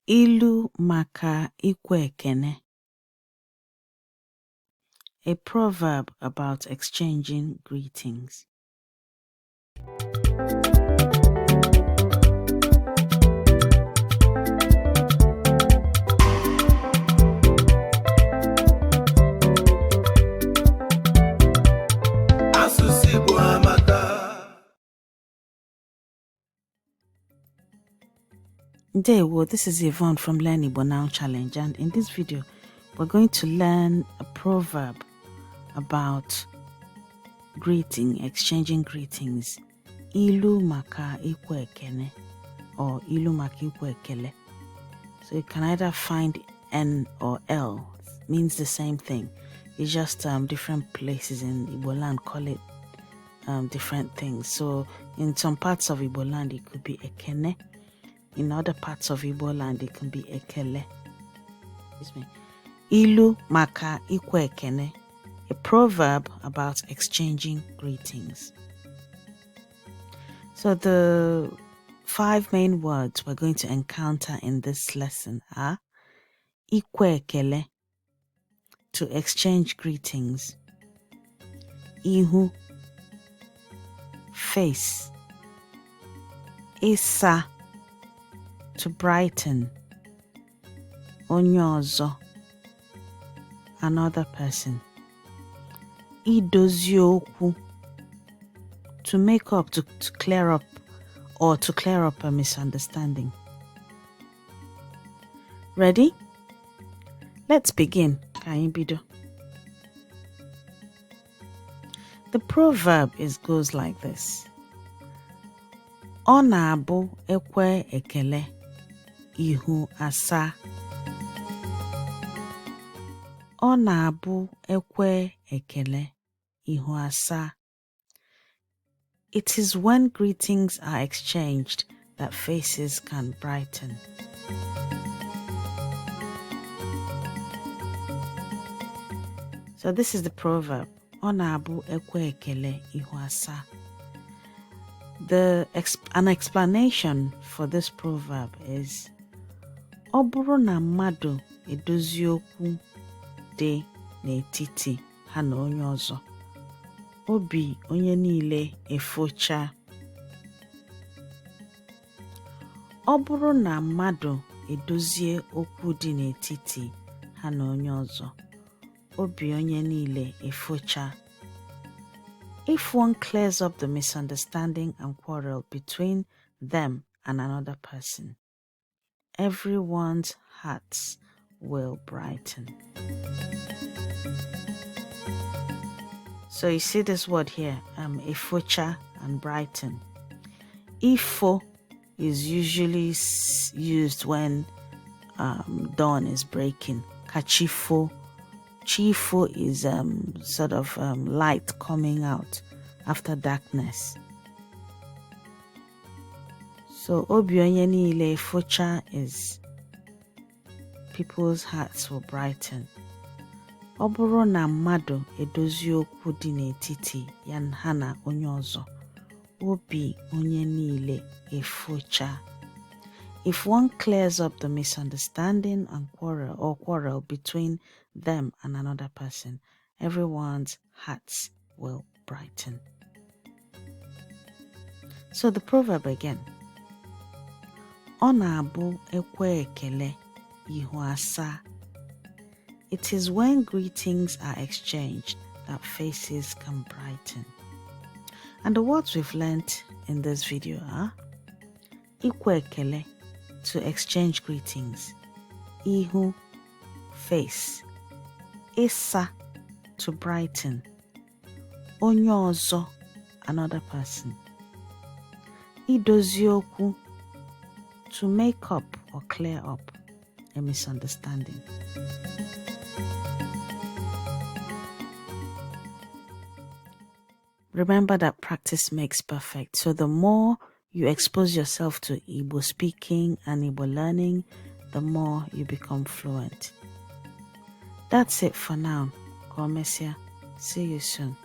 Ilu maka ikwe ekene. A proverb about exchanging greetings. This is Yvonne from Learn Igbo Now Challenge, and in this video we're going to learn a proverb about exchanging greetings. Ilu maka ikwe ekene or ilu maka ikwe ekele. So you can either find N or L. It means the same thing. It's just different places in Igbo land call it different things. So in some parts of Igbo land it could be ekene. In other parts of Igbo land, it can be ekele. Ilu maka ikwe ekene, a proverb about exchanging greetings. So the 5 main words we're going to encounter in this lesson are ikwe ekele, to exchange greetings; ihu, face; isa, to brighten; onye ọzọ, another person; idozi okwu, to make up, to clear up, or to clear up a misunderstanding. Ready? Let's begin. Ka anyị bido. The proverb goes like this. Ọ na-abụ ekwe ekele, ihu asa. Ọ na-abụ ekwe ekele, ihu asa. It is when greetings are exchanged that faces can brighten. So this is the proverb. Ọ na-abụ ekwe ekele, ihu asa. An explanation for this proverb is ọ bụrụ na mmadụ edozi okwu dị n'etiti ha na onye ọzọ, obi onye niile efocha. Ọ bụrụ na mmadụ edozie okwu dị n'etiti ha na onye ọzọ, obi onye niile efocha. If one clears up the misunderstanding and quarrel between them and another person, everyone's hearts will brighten. So you see this word here, efocha and brighten. Ifo is usually used when dawn is breaking. Kachifo. Chifo is sort of light coming out after darkness. So obi onye niile efocha is people's hearts will brighten. Ọ bụrụ na mmadụ edozi okwu dị n'etiti ya ha na onye ọzọ, obi onye niile efocha. If one clears up the misunderstanding and quarrel between them and another person, everyone's hearts will brighten. So the proverb again. Ọ na-abụ ekwe ekele, ihu asa. It is when greetings are exchanged that faces can brighten. And the words we've learned in this video are ikwe ekele, to exchange greetings; ihu, face; isa, to brighten; onye ọzọ, another person; idozi okwu, to make up or clear up a misunderstanding. Remember that practice makes perfect. So the more you expose yourself to Igbo speaking and Igbo learning, the more you become fluent. That's it for now. Komesia. See you soon.